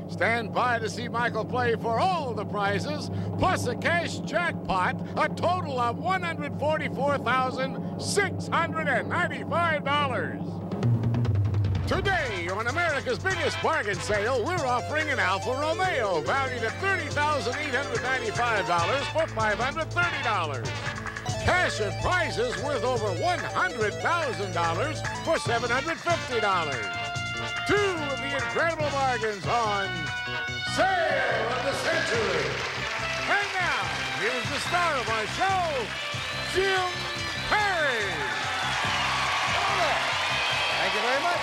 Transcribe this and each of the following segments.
Stand by to see Michael play for all the prizes, plus a cash jackpot, a total of $144,695. Today, on America's biggest bargain sale, we're offering an Alfa Romeo valued at $30,895 for $530. Cash and prizes worth over $100,000 for $750. Two of the incredible bargains on Sale of the Century. And now, here's the star of our show, Jim Perry. Thank you very much.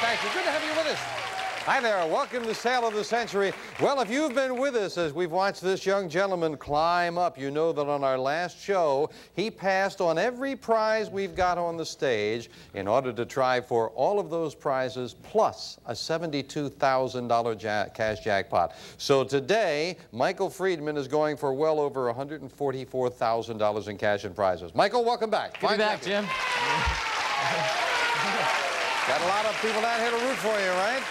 Thank you. Good to have you with us. Hi there. Welcome to Sale of the Century. Well, if you've been with us as we've watched this young gentleman climb up, you know that on our last show, he passed on every prize we've got on the stage in order to try for all of those prizes plus a $72,000 cash jackpot. So today, Michael Friedman is going for well over $144,000 in cash and prizes. Michael, welcome back. Good to be back, Jim. Got a lot of people down here to root for you, right?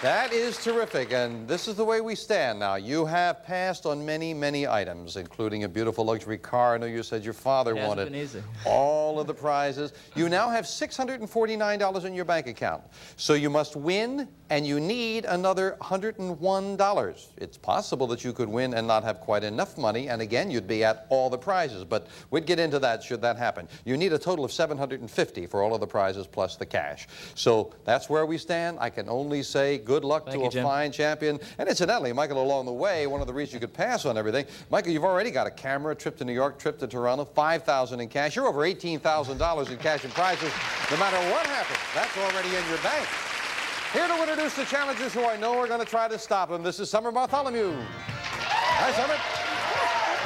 That is terrific, and this is the way we stand now. You have passed on many, many items, including a beautiful luxury car. I know you said your father wanted all of the prizes. You now have $649 in your bank account. So you must win, and you need another $101. It's possible that you could win and not have quite enough money, and again, you'd be at all the prizes, but we'd get into that should that happen. You need a total of $750 for all of the prizes plus the cash. So that's where we stand. I can only say good luck to a fine champion. And incidentally, Michael, along the way, one of the reasons you could pass on everything, Michael, you've already got a camera, trip to New York, trip to Toronto, $5,000 in cash. You're over $18,000 in cash and prizes. No matter what happens, that's already in your bank. Here to introduce the challengers who I know are going to try to stop him. This is Summer Bartholomew. Hi, Summer.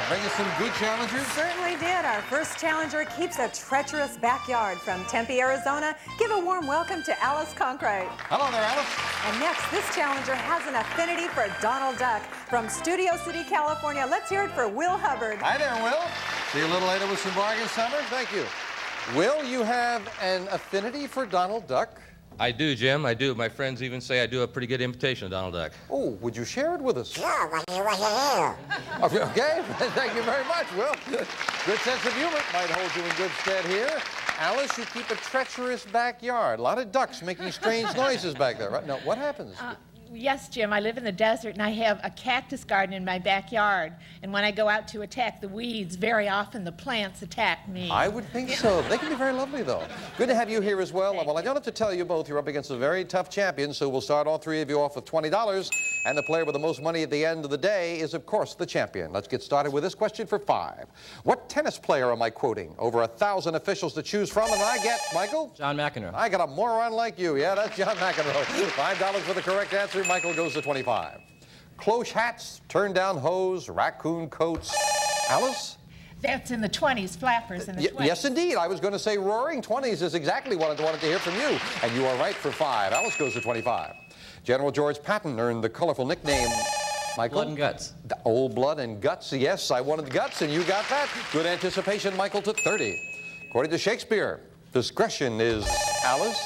Bring us some good challengers. Certainly did. Our first challenger keeps a treacherous backyard from Tempe, Arizona. Give a warm welcome to Alice Conkright. Hello there, Alice. And next, this challenger has an affinity for Donald Duck from Studio City, California. Let's hear it for Will Hubbard. Hi there, Will. See you a little later with some bargains, Summer. Thank you. Will, you have an affinity for Donald Duck? I do, Jim. I do. My friends even say I do a pretty good imitation of Donald Duck. Oh, would you share it with us? Sure, what do you do? Okay, thank you very much, Will. Good sense of humor might hold you in good stead here. Alice, you keep a treacherous backyard. A lot of ducks making strange noises back there, right? Now, what happens? Yes, Jim, I live in the desert and I have a cactus garden in my backyard. And when I go out to attack the weeds, very often the plants attack me. I would think so. They can be very lovely, though. Good to have you here as well. Well, I don't have to tell you both, you're up against a very tough champion, so we'll start all three of you off with $20. And the player with the most money at the end of the day is, of course, the champion. Let's get started with this question for 5. What tennis player am I quoting? Over 1,000 officials to choose from, and I get, Michael? John McEnroe. I got a moron like you. Yeah, that's John McEnroe. $5 for the correct answer. Michael goes to 25. Cloche hats, turn-down hose, raccoon coats. Alice? That's in the 20s, flappers in the 20s. Yes, indeed. I was going to say roaring 20s is exactly what I wanted to hear from you. And you are right for 5. Alice goes to 25. General George Patton earned the colorful nickname, Michael? Blood and guts. Old blood and guts. Yes, I wanted guts, and you got that. Good anticipation, Michael, to 30. According to Shakespeare, discretion is, Alice?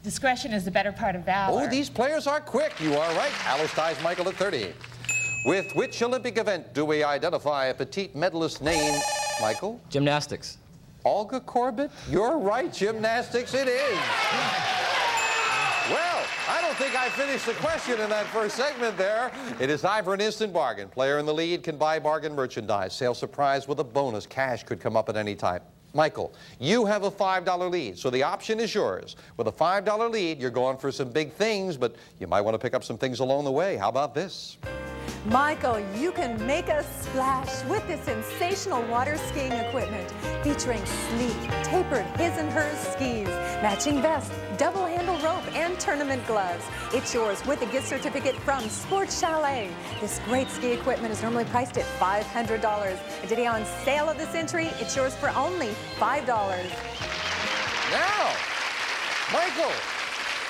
Discretion is the better part of valor. Oh, these players are quick. You are right. Alice ties Michael at 30. With which Olympic event do we identify a petite medalist named, Michael? Gymnastics. Olga Corbett? You're right. Gymnastics it is. Well, I don't think I finished the question in that first segment there. It is time for an instant bargain. Player in the lead can buy bargain merchandise. Sale surprise with a bonus. Cash could come up at any time. Michael, you have a $5 lead, so the option is yours. With a $5 lead, you're going for some big things, but you might want to pick up some things along the way. How about this? Michael, you can make a splash with this sensational water skiing equipment featuring sleek, tapered his and hers skis, matching vest, double-handle rope, and tournament gloves. It's yours with a gift certificate from Sports Chalet. This great ski equipment is normally priced at $500. And today on Sale of the Century, it's yours for only $5. Now, Michael,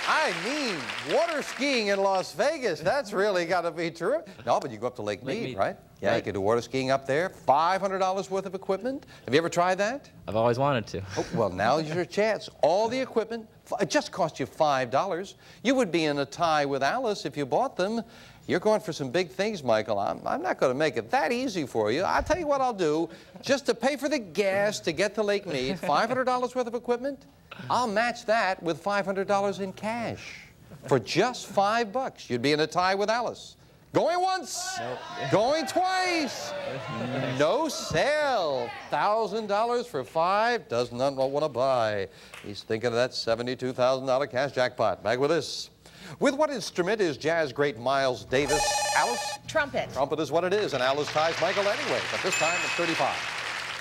I mean, water skiing in Las Vegas, that's really got to be terrific. No, but you go up to Lake Mead, right? Yeah, right. You can do water skiing up there. $500 worth of equipment. Have you ever tried that? I've always wanted to. Oh, well, now's your chance. All the equipment, it just cost you $5. You would be in a tie with Alice if you bought them. You're going for some big things, Michael. I'm not going to make it that easy for you. I'll tell you what I'll do. Just to pay for the gas to get to Lake Mead, $500 worth of equipment, I'll match that with $500 in cash. For just $5, you'd be in a tie with Alice. Going once, nope. Going twice, no sale. $1,000 for $5, does not want to buy. He's thinking of that $72,000 cash jackpot. Back with this. With what instrument is jazz great Miles Davis? Alice? Trumpet. Trumpet is what it is, and Alice ties Michael anyway, but this time at 35.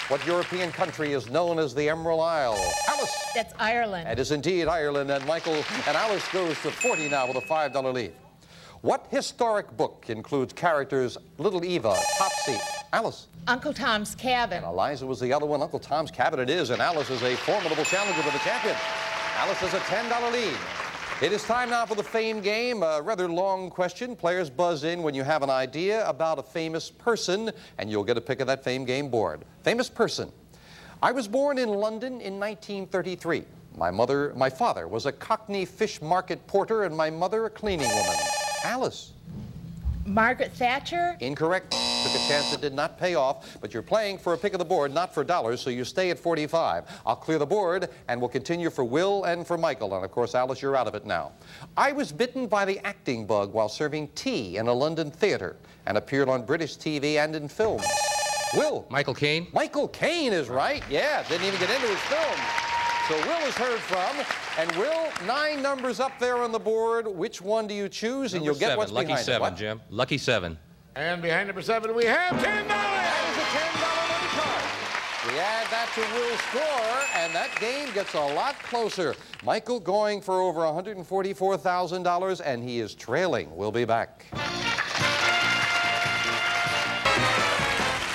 What European country is known as the Emerald Isle? Alice? That's Ireland. It is indeed Ireland, and Michael and Alice goes to 40 now with a $5 lead. What historic book includes characters Little Eva, Topsy? Alice? Uncle Tom's Cabin. And Eliza was the other one. Uncle Tom's Cabin it is, and Alice is a formidable challenger to the champion. Alice has a $10 lead. It is time now for the Fame Game, a rather long question. Players buzz in when you have an idea about a famous person, and you'll get a pick of that Fame Game board. Famous person. I was born in London in 1933. My father was a Cockney fish market porter, and my mother a cleaning woman. Alice. Margaret Thatcher? Incorrect. Took a chance that did not pay off, but you're playing for a pick of the board, not for dollars, so you stay at 45. I'll clear the board, and we'll continue for Will and for Michael. And, of course, Alice, you're out of it now. I was bitten by the acting bug while serving tea in a London theater and appeared on British TV and in films. Will. Michael Caine. Michael Caine is right. Yeah, didn't even get into his film. So Will is heard from, and Will, 9 numbers up there on the board. Which one do you choose? And you'll get what's behind it. Lucky 7, what? Jim. Lucky 7. And behind number 7, we have $10. That is a $10 money card. We add that to Will's score, and that game gets a lot closer. Michael going for over $144,000, and he is trailing. We'll be back.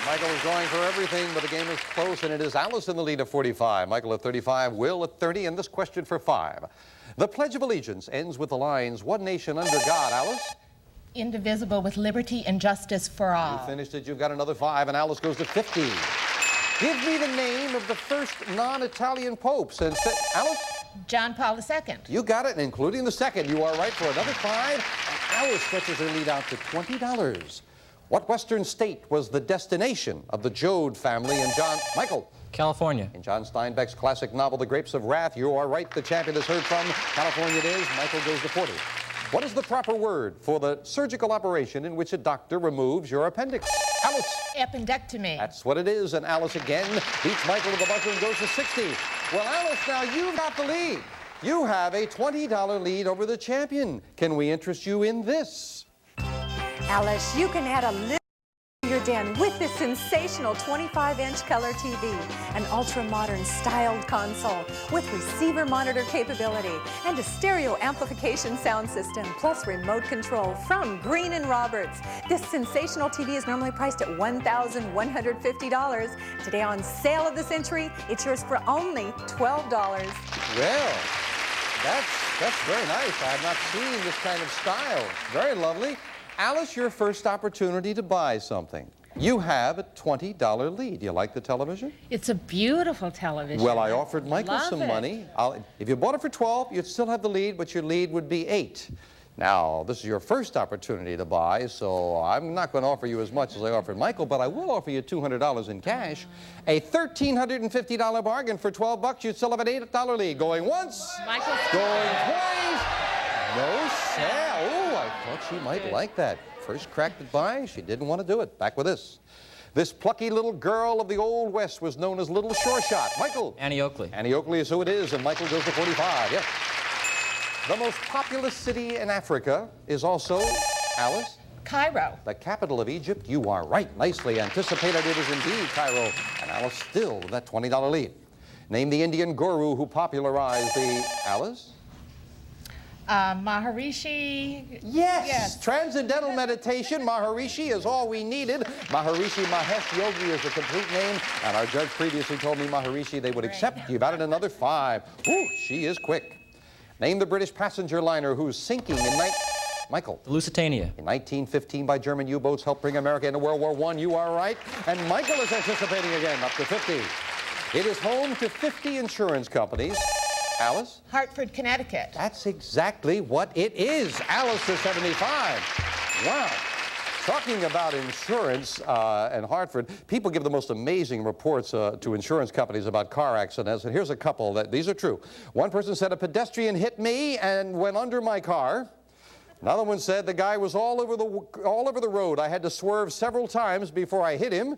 Michael is going for everything, but the game is close, and it is Alice in the lead at 45. Michael at 35, Will at 30, and this question for 5. The Pledge of Allegiance ends with the lines, "One nation under God." Alice? Indivisible with liberty and justice for all. You finished it. You've got another 5, and Alice goes to 50. Give me the name of the first non-Italian popes. And Alice? John Paul II. You got it, including the second. You are right for another 5, and Alice stretches her lead out to $20. What Western state was the destination of the Joad family and Michael? California. In John Steinbeck's classic novel, The Grapes of Wrath, you are right. The champion is heard from. California it is. Michael goes to 40. What is the proper word for the surgical operation in which a doctor removes your appendix? Alice? Appendectomy. That's what it is, and Alice again beats Michael with the buzzer and goes to 60. Well, Alice, now you've got the lead. You have a $20 lead over the champion. Can we interest you in this? Alice, you can add a little to your den with this sensational 25-inch color TV, an ultra-modern styled console with receiver monitor capability and a stereo amplification sound system, plus remote control from Green & Roberts. This sensational TV is normally priced at $1,150. Today on Sale of the Century, it's yours for only $12. Well, that's very nice. I have not seen this kind of style. Very lovely. Alice, your first opportunity to buy something. You have a $20 lead. You like the television? It's a beautiful television. Well, I offered Michael some it. money. If you bought it for 12, you'd still have the lead, but your lead would be 8. Now, this is your first opportunity to buy, so I'm not going to offer you as much as I offered Michael, but I will offer you $200 in cash. A $1,350 bargain for $12. You'd still have an $8 lead. Going once, Michael's going twice. No sale. Oh, I thought she might like that. First crack at buying, she didn't want to do it. Back with this. This plucky little girl of the Old West was known as Little Sure Shot. Michael? Annie Oakley. Annie Oakley is who it is, and Michael goes to 45. Yes. The most populous city in Africa is also, Alice? Cairo. The capital of Egypt. You are right. Nicely anticipated. It is indeed Cairo. And Alice still with that $20 lead. Name the Indian guru who popularized the, Alice? Maharishi. Yes. Transcendental meditation. Maharishi is all we needed. Maharishi Mahesh Yogi is the complete name. And our judge previously told me Maharishi they would accept. You've added another 5. Ooh, she is quick. Name the British passenger liner who's sinking in Michael. The Lusitania. In 1915 by German U-boats helped bring America into World War I. You are right. And Michael is anticipating again, up to 50. It is home to 50 insurance companies. Alice? Hartford, Connecticut. That's exactly what it is. Alice is 75. Wow. Talking about insurance and Hartford, people give the most amazing reports to insurance companies about car accidents, and here's a couple that these are true. One person said a pedestrian hit me and went under my car. Another one said the guy was all over the road. I had to swerve several times before I hit him.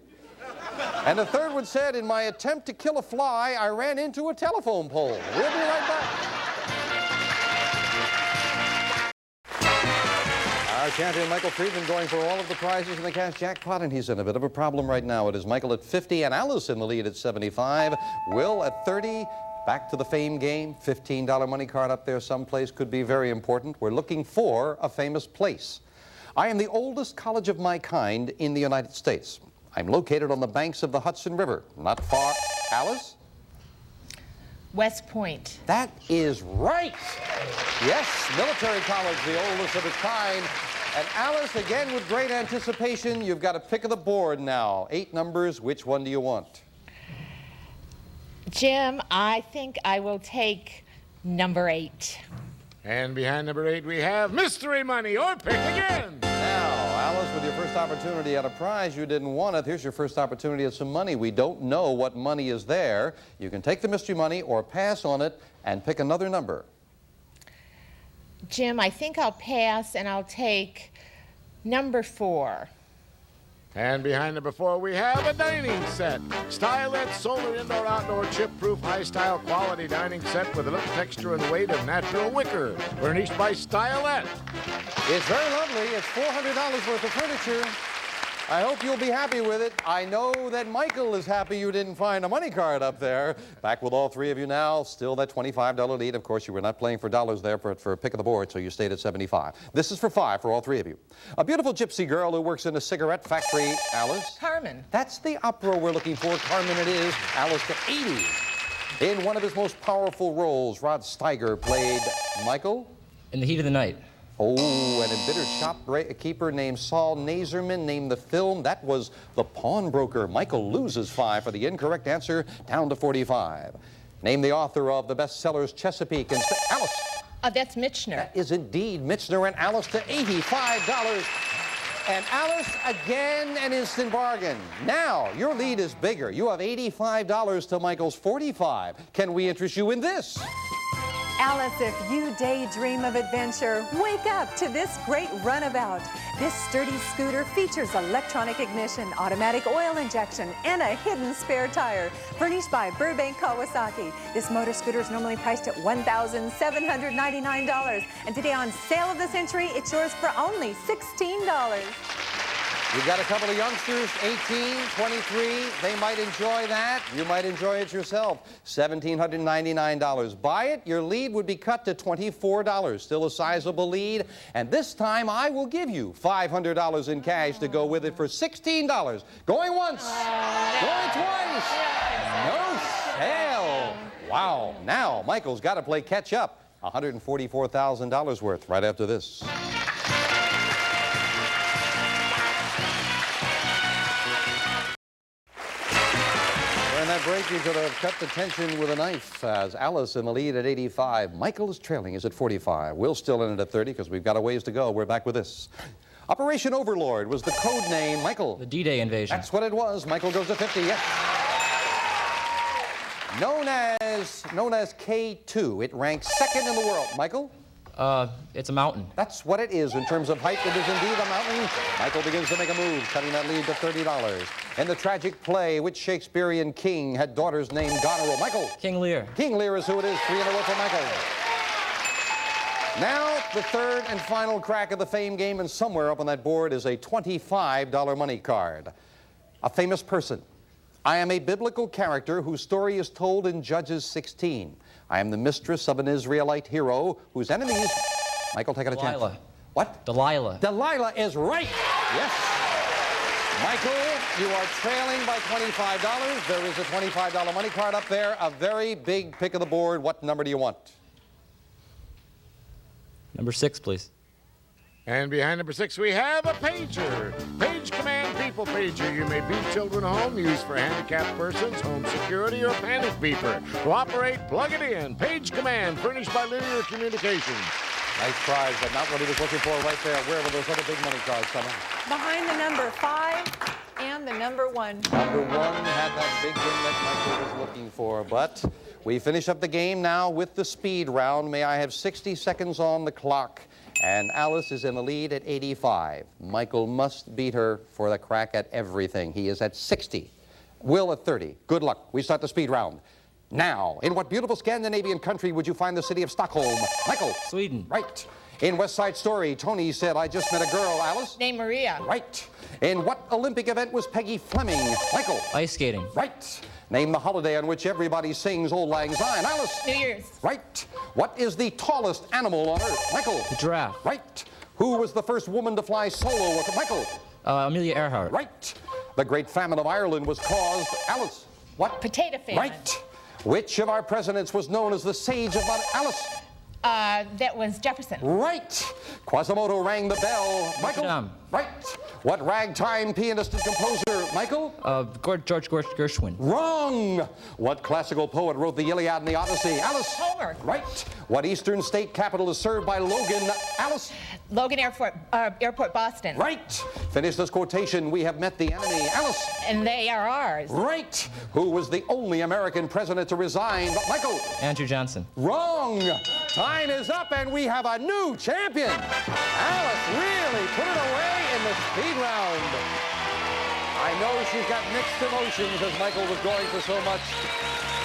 And the third one said, in my attempt to kill a fly, I ran into a telephone pole. We'll be right back. Our champion, Michael Friedman, going for all of the prizes in the cash jackpot, and he's in a bit of a problem right now. It is Michael at 50 and Alice in the lead at 75. Will at 30. Back to the fame game. $15 money card up there someplace could be very important. We're looking for a famous place. I am the oldest college of my kind in the United States. I'm located on the banks of the Hudson River, not far. Alice? West Point. That is right. Yes, military college, the oldest of its kind. And Alice, again with great anticipation, you've got a pick of the board now. 8 numbers, which one do you want? Jim, I think I will take number 8. And behind number 8, we have mystery money, or pick again. Now, Alice, with your first opportunity at a prize, you didn't want it. Here's your first opportunity at some money. We don't know what money is there. You can take the mystery money or pass on it and pick another number. Jim, I think I'll pass and I'll take number 4. And behind number 4, we have a dining set. Stylet solar indoor-outdoor chip-proof high-style quality dining set with a little texture and weight of natural wicker. Furnished by Stylet. It's very lovely. It's $400 worth of furniture. I hope you'll be happy with it. I know that Michael is happy you didn't find a money card up there. Back with all 3 of you now. Still that $25 lead. Of course, you were not playing for dollars there for a pick of the board, so you stayed at 75. This is for 5 for all 3 of you. A beautiful gypsy girl who works in a cigarette factory. Alice? Carmen. That's the opera we're looking for. Carmen it is. Alice to 80. In one of his most powerful roles, Rod Steiger played Michael? In the Heat of the Night. Oh, an embittered shopkeeper named Saul Nazerman named the film. That was The Pawnbroker. Michael loses 5 for the incorrect answer, down to 45. Name the author of the bestsellers Chesapeake and Alice. That's Michener. That is indeed Michener, and Alice to $85. And Alice, again, an instant bargain. Now, your lead is bigger. You have $85 to Michael's 45. Can we interest you in this? Alice, if you daydream of adventure, wake up to this great runabout. This sturdy scooter features electronic ignition, automatic oil injection, and a hidden spare tire. Furnished by Burbank Kawasaki. This motor scooter is normally priced at $1,799. And today on Sale of the Century, it's yours for only $16. You've got a couple of youngsters, 18, 23. They might enjoy that. You might enjoy it yourself. $1,799. Buy it, your lead would be cut to $24. Still a sizable lead. And this time, I will give you $500 in cash to go with it for $16. Going once. Going twice. No sale. Wow. Now, Michael's got to play catch up. $144,000 worth right after this. That break, you could have cut the tension with a knife as Alice in the lead at 85. Michael is trailing, is at 45. Will's still in it at 30 because we've got a ways to go. We're back with this. Operation Overlord was the code name. Michael. The D-Day invasion. That's what it was. Michael goes to 50, yes. Known as K2. It ranks 2nd in the world. Michael? It's a mountain. That's what it is. In terms of height, it is indeed a mountain. Michael begins to make a move, cutting that lead to $30. In the tragic play, which Shakespearean king had daughters named Goneril? Michael? King Lear. King Lear is who it is. 3 in a row for Michael. Now, the third and final crack of the fame game, and somewhere up on that board is a $25 money card. A famous person. I am a biblical character whose story is told in Judges 16. I am the mistress of an Israelite hero whose enemies... Michael, take it a chance. Delilah. What? Delilah. Delilah is right. Yes. Michael, you are trailing by $25. There is a $25 money card up there. A very big pick of the board. What number do you want? Number 6, please. And behind number 6, we have a pager. Page Command People Pager. You may beep children home, used for handicapped persons, home security, or panic beeper. To operate, plug it in. Page Command, furnished by Linear Communications. Nice prize, but not what he was looking for right there. Where were those other big money cards coming? Behind the number 5 and the number 1. Number 1 had that big win that Michael was looking for, but we finish up the game now with the speed round. May I have 60 seconds on the clock? And Alice is in the lead at 85. Michael must beat her for the crack at everything. He is at 60. Will at 30. Good luck. We start the speed round. Now, in what beautiful Scandinavian country would you find the city of Stockholm? Michael. Sweden. Right. In West Side Story, Tony said, I just met a girl, Alice. Named Maria. Right. In what Olympic event was Peggy Fleming? Michael. Ice skating. Right. Name the holiday on which everybody sings Auld Lang Syne. Alice. New Year's. Right. What is the tallest animal on Earth? Michael. The giraffe. Right. Who was the first woman to fly solo? Michael. Amelia Earhart. Right. The Great Famine of Ireland was caused, Alice. What? Potato famine. Right. Which of our presidents was known as the Sage of Alice? That was Jefferson. Right. Quasimodo rang the bell. Michael. Notre-Dame. Right. What ragtime pianist and composer? Michael. George Gershwin. Wrong. What classical poet wrote the Iliad and the Odyssey? Alice. Homer. Right. What eastern state capital is served by Logan? Alice. Logan Airport, Boston. Right. Finish this quotation. We have met the enemy. Alice. And they are ours. Right. Who was the only American president to resign? Michael. Andrew Johnson. Wrong. Time is up and we have a new champion. Alice really put it away in the speed round. I know she's got mixed emotions as Michael was going for so much.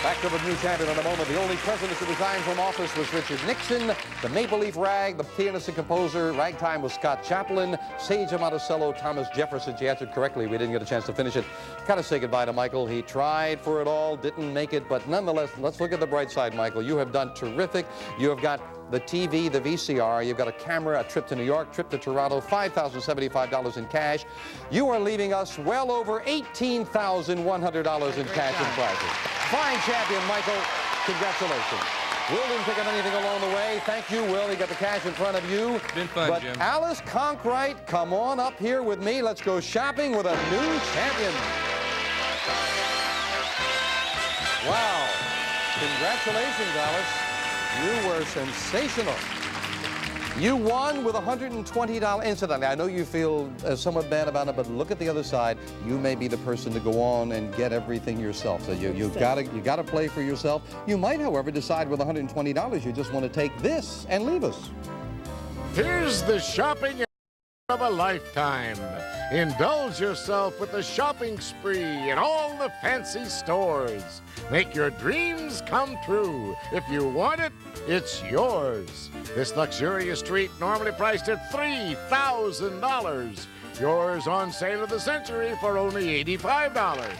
Back to the new champion in a moment. The only president to resign from office was Richard Nixon. The Maple Leaf Rag, the pianist and composer. Ragtime was Scott Chaplin. Sage of Monticello, Thomas Jefferson. She answered correctly. We didn't get a chance to finish it. Got to say goodbye to Michael. He tried for it all, didn't make it, but nonetheless, let's look at the bright side, Michael. You have done terrific. You have got the TV, the VCR, you've got a camera, a trip to New York, trip to Toronto, $5,075 in cash. You are leaving us well over $18,100 in cash and prizes. Fine champion, Michael. Congratulations. Will didn't pick up anything along the way. Thank you, Will. You got the cash in front of you. Been fun, but Jim. Alice Conkright, come on up here with me. Let's go shopping with a new champion. Wow. Congratulations, Alice. You were sensational. You won with $120. Incidentally, I know you feel somewhat bad about it, but look at the other side. You may be the person to go on and get everything yourself. So you gotta play for yourself. You might, however, decide with $120 you just want to take this and leave us. Here's the shopping of a lifetime. Indulge yourself with a shopping spree in all the fancy stores. Make your dreams come true. If you want it, it's yours. This luxurious treat normally priced at $3,000. Yours on sale of the century for only $85.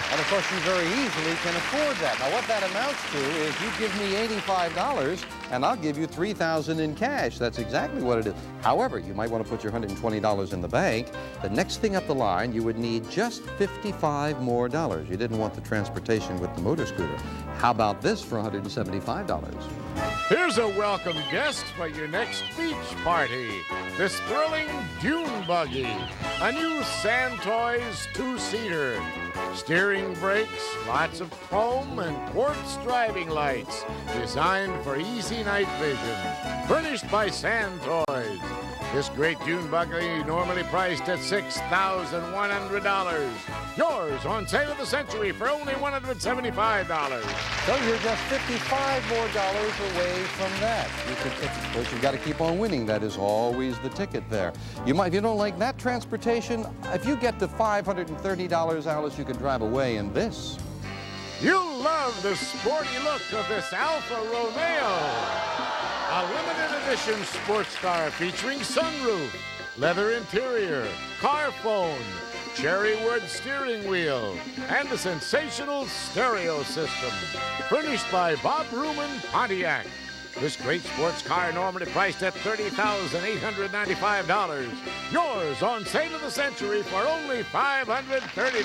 And of course, you very easily can afford that. Now, what that amounts to is you give me $85 and I'll give you $3,000 in cash. That's exactly what it is. However, you might want to put your $120 in the bank. The next thing up the line, you would need just $55 more. You didn't want the transportation with the motor scooter. How about this for $175? Here's a welcome guest for your next beach party. This thrilling dune buggy. A new Sand Toys two-seater. Steering brakes, lots of chrome, and quartz driving lights. Designed for easy night vision. Furnished by Sand Toys. This great dune buggy normally priced at $6,100. Yours on sale of the century for only $175. So you're just $55 more away from that. Of course, you've got to keep on winning. That is always the ticket there. You might, if you don't like that transportation, if you get to $530, Alice, you can drive away in this. You'll love the sporty look of this Alfa Romeo. A limited edition sports car featuring sunroof, leather interior, car phone, cherry wood steering wheel, and a sensational stereo system. Furnished by Bob Ruman Pontiac. This great sports car normally priced at $30,895. Yours on sale of the century for only $530.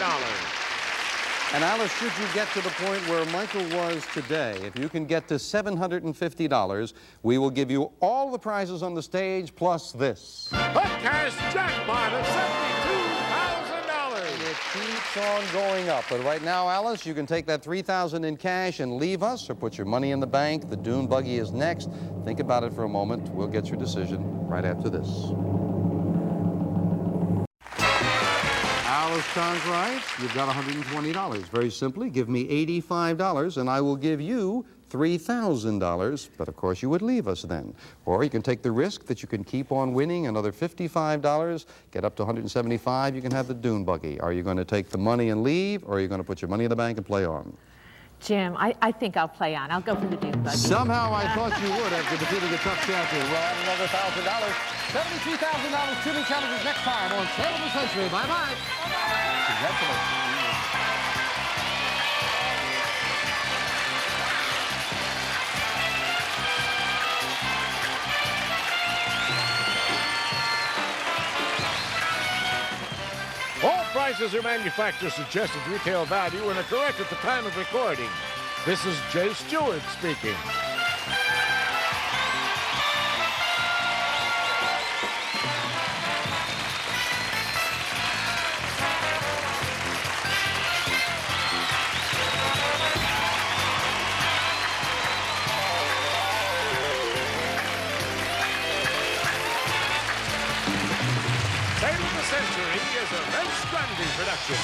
And Alice, should you get to the point where Michael was today, if you can get to $750, we will give you all the prizes on the stage plus this. A cash jackpot of $72,000. It keeps on going up. But right now, Alice, you can take that $3,000 in cash and leave us or put your money in the bank. The Dune Buggy is next. Think about it for a moment. We'll get your decision right after this. Alice sounds right. You've got $120. Very simply, give me $85 and I will give you $3,000. But of course, you would leave us then. Or you can take the risk that you can keep on winning another $55, get up to $175. You can have the Dune Buggy. Are you going to take the money and leave, or are you going to put your money in the bank and play on? Jim, I think I'll play on. I'll go for the Dune Buggy. Somehow I thought you would after defeating a tough champion. We'll add another $1,000. $73,000 to the challenges next time on Sale of the Century. Bye-bye. Congratulations. All prices are manufacturer suggested retail value and are correct at the time of recording. This is Jay Stewart speaking. Sale of the Century is a Vince Grundy production.